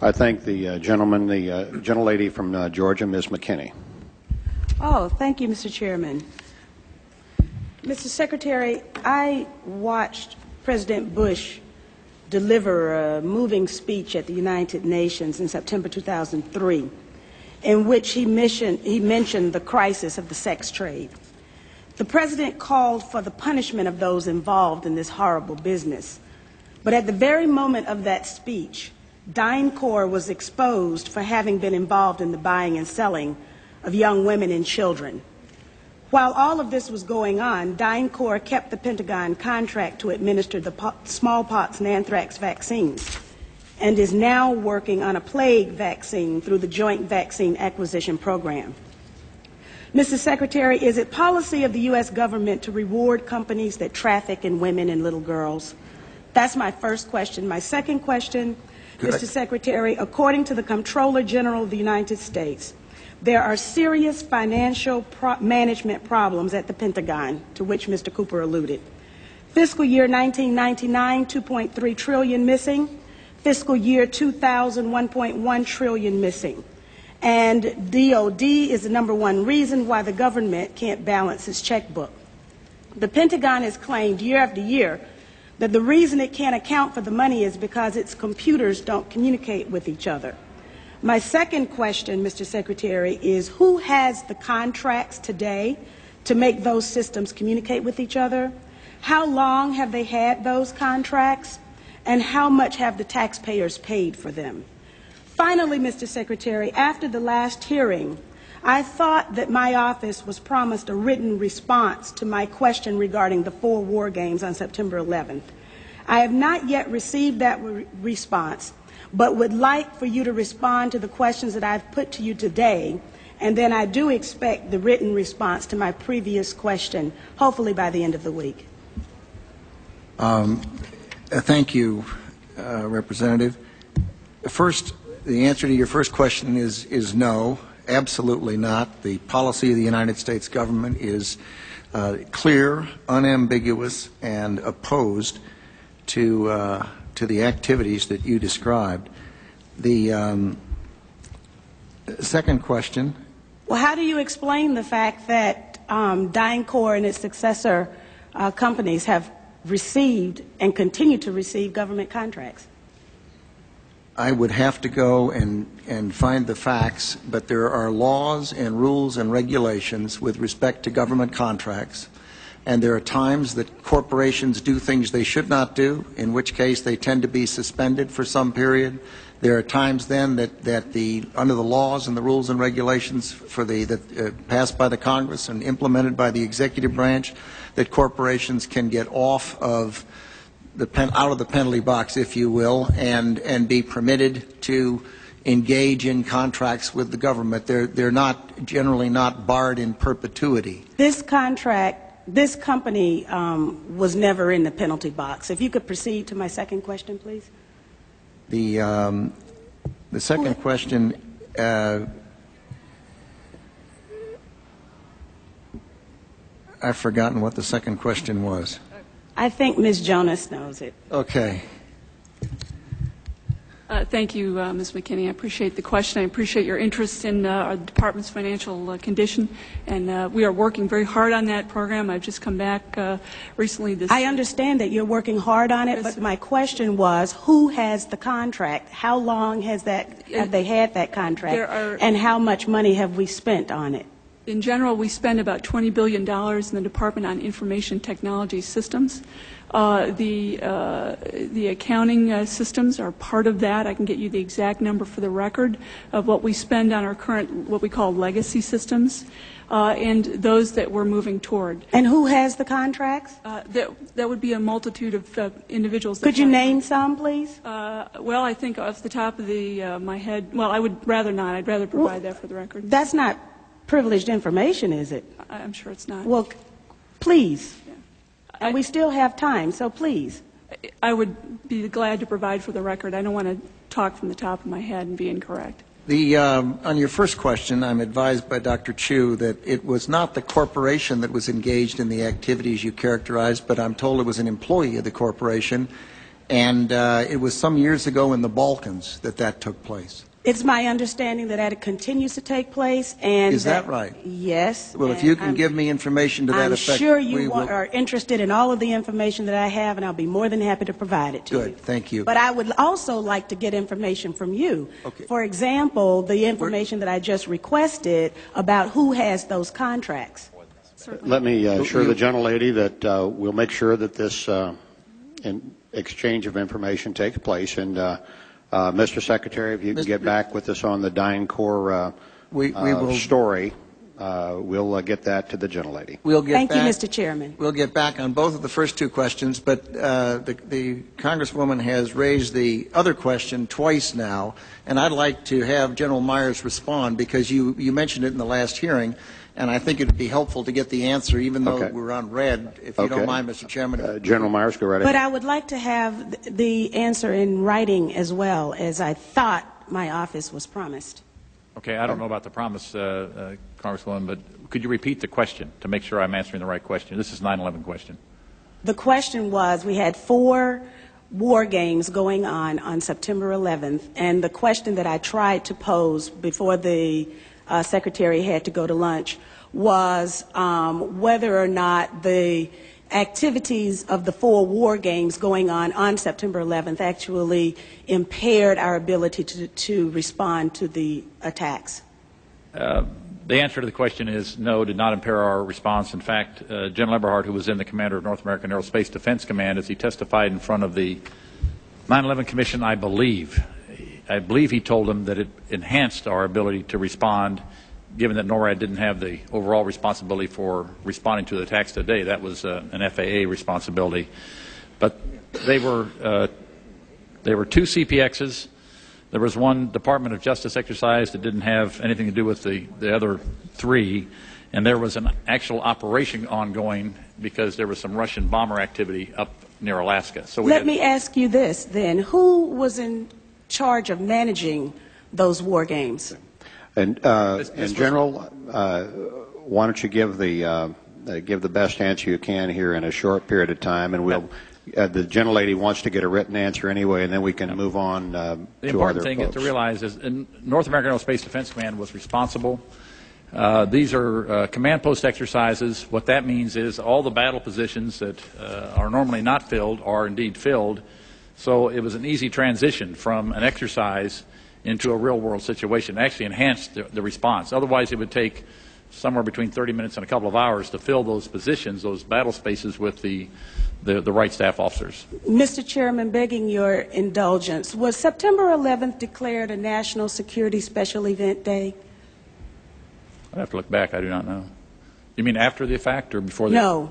I thank the gentleman, the gentlelady from Georgia, Ms. McKinney. Oh, thank you, Mr. Chairman. Mr. Secretary, I watched President Bush deliver a moving speech at the United Nations in September 2003, in which he mentioned the crisis of the sex trade. The President called for the punishment of those involved in this horrible business. But at the very moment of that speech, DynCorp was exposed for having been involved in the buying and selling of young women and children. While all of this was going on, DynCorp kept the Pentagon contract to administer the smallpox and anthrax vaccines and is now working on a plague vaccine through the Joint Vaccine Acquisition Program. Mr. Secretary, is it policy of the U.S. government to reward companies that traffic in women and little girls? That's my first question. My second question, Mr. Secretary, according to the Comptroller General of the United States, there are serious financial management problems at the Pentagon, to which Mr. Cooper alluded. Fiscal year 1999, $2.3 trillion missing. Fiscal year 2000, $1.1 trillion missing. And DOD is the #1 reason why the government can't balance its checkbook. The Pentagon has claimed year after year that the reason it can't account for the money is because its computers don't communicate with each other. My second question, Mr. Secretary, is who has the contracts today to make those systems communicate with each other? How long have they had those contracts? And how much have the taxpayers paid for them? Finally, Mr. Secretary, after the last hearing, I thought that my office was promised a written response to my question regarding the 4 war games on September 11th. I have not yet received that response, but would like for you to respond to the questions that I've put to you today, and then I do expect the written response to my previous question, hopefully by the end of the week. Thank you, Representative. First, the answer to your first question is no, absolutely not. The policy of the United States government is clear, unambiguous, and opposed to the activities that you described. The second question. Well, how do you explain the fact that DynCorp and its successor companies have received and continue to receive government contracts? I would have to go and find the facts, but there are laws and rules and regulations with respect to government contracts, and there are times that corporations do things they should not do, in which case they tend to be suspended for some period. There are times then that under the laws and the rules and regulations passed by the Congress and implemented by the executive branch, that corporations can get off of out of the penalty box, if you will, and be permitted to engage in contracts with the government. They're not generally not barred in perpetuity. This company was never in the penalty box. If you could proceed to my second question, please. The second question. I've forgotten what the second question was. I think Ms. Jonas knows it. Okay. Thank you, Ms. McKinney. I appreciate the question. I appreciate your interest in our department's financial condition, and we are working very hard on that program. I've just come back recently. I understand that you're working hard on it, but my question was, who has the contract? How long have they had that contract, and how much money have we spent on it? In general, we spend about $20 billion in the Department on Information Technology Systems. The accounting systems are part of that. I can get you the exact number for the record of what we spend on our current, what we call legacy systems, and those that we're moving toward. And who has the contracts? That would be a multitude of individuals. Could you name some, please? Well, I think off the top of my head, well, I would rather not. I'd rather provide that for the record. That's not privileged information, is it? I'm sure it's not. Well, please. Yeah. And we still have time, so please. I would be glad to provide for the record. I don't want to talk from the top of my head and be incorrect. On your first question, I'm advised by Dr. Chu that it was not the corporation that was engaged in the activities you characterized, but I'm told it was an employee of the corporation, And it was some years ago in the Balkans that took place. It's my understanding that it continues to take place, and Is that right? Yes. Well, if you can give me information to that I'm effect, sure we you will. are interested in all of the information that I have, and I'll be more than happy to provide it to you. Good, thank you. But I would also like to get information from you. Okay. For example, the information that I just requested about who has those contracts. Certainly. Let me assure the gentlelady that we'll make sure that this exchange of information takes place. And Mr. Secretary, if you can get back with us on the DynCorp we will story, we'll get that to the gentlelady. We'll get Thank you, back, Mr. Chairman. We'll get back on both of the first two questions, but the Congresswoman has raised the other question twice now, and I'd like to have General Myers respond because you mentioned it in the last hearing, and I think it would be helpful to get the answer, even though we're on red, if you don't mind, Mr. Chairman. General Myers, go right ahead. But I would like to have the answer in writing as well, as I thought my office was promised. Okay, I don't know about the promise, Congresswoman, but could you repeat the question to make sure I'm answering the right question? This is 9/11 question. The question was, we had 4 war games going on September 11th, and the question that I tried to pose before the Secretary had to go to lunch was whether or not the activities of the 4 war games going on September 11th actually impaired our ability to respond to the attacks. The answer to the question is no, did not impair our response. In fact, General Eberhart, who was then the commander of North American Aerospace Defense Command, as he testified in front of the 9/11 Commission, I believe he told them that it enhanced our ability to respond, given that NORAD didn't have the overall responsibility for responding to the attacks today. That was an FAA responsibility. But they were 2 CPXs. There was 1 Department of Justice exercise that didn't have anything to do with the other 3. And there was an actual operation ongoing because there was some Russian bomber activity up near Alaska. So Let me ask you this then. Who was in charge of managing those war games? And General, why don't you give the best answer you can here in a short period of time, and we'll. The gentlelady wants to get a written answer anyway, and then we can move on to other folks. The important thing to realize is North American Aerospace Defense Command was responsible. These are command post exercises. What that means is all the battle positions that are normally not filled are indeed filled. So it was an easy transition from an exercise into a real-world situation. It actually enhanced the response. Otherwise, it would take somewhere between 30 minutes and a couple of hours to fill those positions, those battle spaces, with the right staff officers. Mr. Chairman, begging your indulgence, was September 11th declared a National Security Special Event Day? I'd have to look back. I do not know. You mean after the fact or before the No,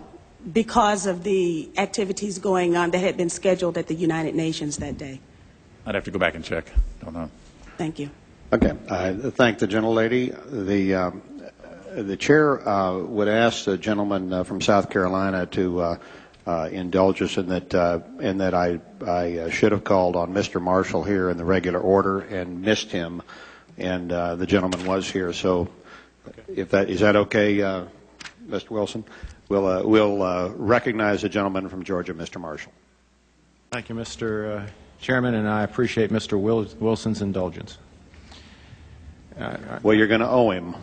because of the activities going on that had been scheduled at the United Nations that day. I'd have to go back and check. Don't know. Thank you. Okay. I thank the gentlelady. The chair would ask the gentleman from South Carolina to indulge us in that I should have called on Mr. Marshall here in the regular order and missed him, and the gentleman was here. So, if that is that okay, Mr. Wilson? We'll recognize the gentleman from Georgia, Mr. Marshall. Thank you, Mr. Chairman, and I appreciate Mr. Wilson's indulgence. Well, you're going to owe him.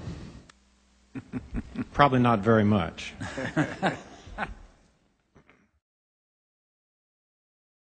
Probably not very much.